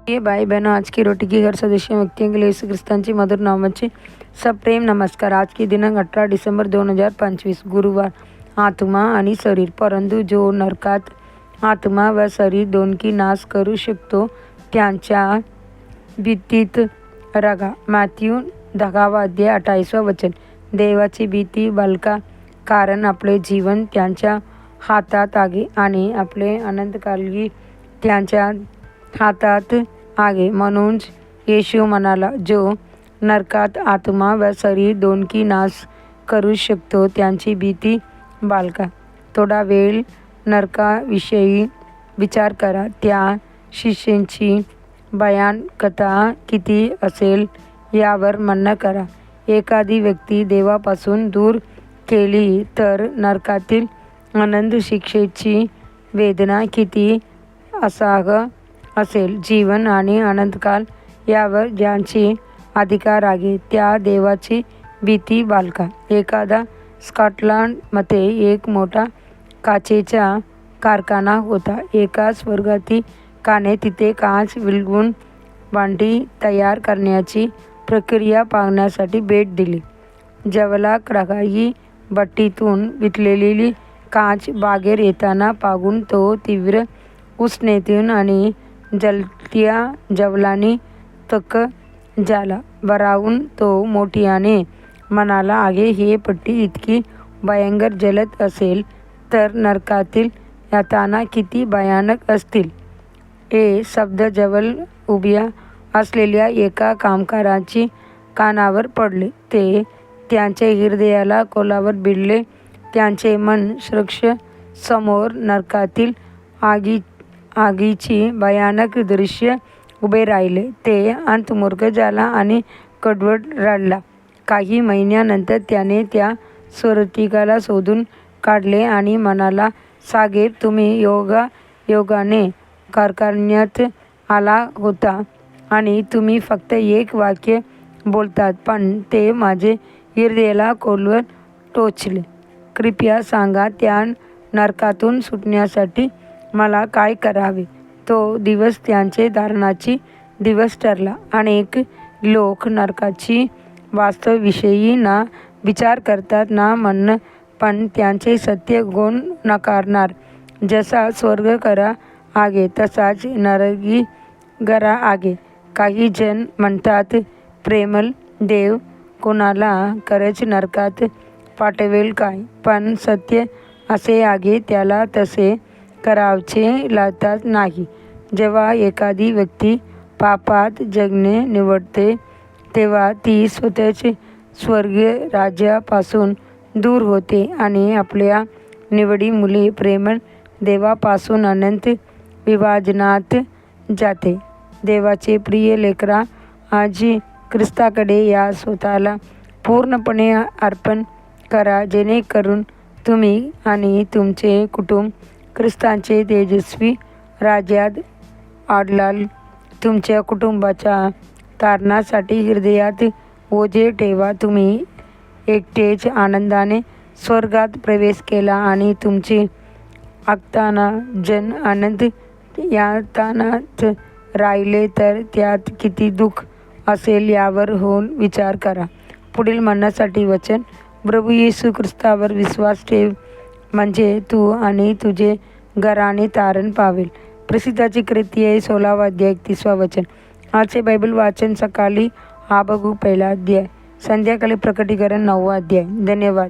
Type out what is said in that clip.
ये भाई बहनों, आज की रोटी की हर सदस्य व्यक्तियों के लिए यीशु ख्रिस्तांची मधुर नामाचे सप्रेम नमस्कार। आज की दिनांक 18 डिसेंबर 2025 गुरुवार। आत्मा आणि शरीर, परंतु जो नरकात आत्मा व शरीर दोन्ही नाश करू शकतो त्यांच्या भीतीत रागा। मॅथ्यू 10 अध्याय 28 वचन। देवाची भीती बालका, कारण आपले जीवन त्यांच्या हातात आहे आणि आपले अनंतकालही त्यांच्या हातात आहे। म्हणून येशू म्हणाला, जो नरकात आत्मा व शरीर दोन्ही नाश करू शकतो त्यांची भीती बाळगा। थोडा वेळ नरकाविषयी विचार करा। त्या शिक्षेची भयानकता किती असेल यावर मनन करा। एखादी व्यक्ती देवापासून दूर केली तर नरकातील अनंत शिक्षेची वेदना किती असाग असेल। जीवन आणि अनंतकाल यावर ज्यांची अधिकार आहे त्या देवाची भीती बाळगा। एखादा स्कॉटलंडमध्ये एक मोठा काचेचा कारखाना होता। एका स्वर्गदूताने तिथे काच विरघळवून भांडी तयार करण्याची प्रक्रिया पाहण्यासाठी भेट दिली। ज्वालाग्राही भट्टीतून वितळलेली काच बाहेर येताना पाहून तो तीव्र उष्णतेतून आणि जळत्या ज्वालांनी थक्क झाला। भारावून तो मोठ्याने म्हणाला, आहे ही भट्टी इतकी भयंकर जलत असेल तर नरकातील यातना किती भयानक असतील। हे शब्द जवळ उभ्या असलेल्या एका कामगाराच्या कानावर पडले। ते त्यांच्या हृदयाला खोलावर भिडले। त्यांचे मन क्षरश समोर नरकातील आगीची भयानक दृश्य उभे राहिले। ते अंतर्मुख झाला आणि कडवट रडला। काही महिन्यानंतर त्याने त्या स्वर्गदूताला शोधून काढले आणि म्हणाला, साहेब, तुम्ही योगायोगाने कारखान्यात आला होता आणि तुम्ही फक्त एक वाक्य बोलतात, पण ते माझे हृदयाला खोलवर टोचले। कृपया सांगा, त्या नरकातून सुटण्यासाठी मला काय करावे। तो दिवस त्यांचे धारणाचा दिवस ठरला। अनेक लोक नरकाची वास्तवाविषयी ना विचार करतात ना म्हणणं, पण त्याचे सत्य गुण नाकारणार। जसा स्वर्ग खरा आहे तसाच नरकही खरा आहे। काही जण म्हणतात, प्रेमळ देव कोणाला खरंच नरकात पाठवेल काय? पण सत्य असे आहे, त्याला तसे करावयाचे लागत नाही। जेव्हा एखादी व्यक्ती पापात जगणे निवडते तेव्हा ती स्वतःच स्वर्गीय राज्यापासून दूर होते आणि आपल्या निवडीमुळे प्रेमळ देवापासून अनंत विभाजनात जाते। देवाचे प्रिय लेकरा, आज ख्रिस्ताकडे या, स्वतःला पूर्णपणे अर्पण करा, जेणेकरून तुम्ही आणि तुमचे कुटुंब ख्रिस्ताच्या तेजस्वी राज्यात वाढाल। तुमच्या कुटुंबाच्या तारणासाठी हृदयात ओझे ठेवा। तुम्ही एकटेच आनंदाने स्वर्गात प्रवेश केला आणि तुमचे आत्ताना जन अनंत यातनात राहिले तर त्यात किती दुःख असेल यावर विचार करा। पुढील म्हणण्यासाठी वचन। प्रभू येशू ख्रिस्तावर विश्वास ठेव, म्हणजे तू आणि तुझे घराणे तारण पावेल। प्रसिद्धाची कृती 16 अध्याय 31 वचन। आजचे बायबल वाचन सकाळी हाबाकुक 1 अध्याय, संध्याकाळी प्रकटीकरण 9 अध्याय। धन्यवाद।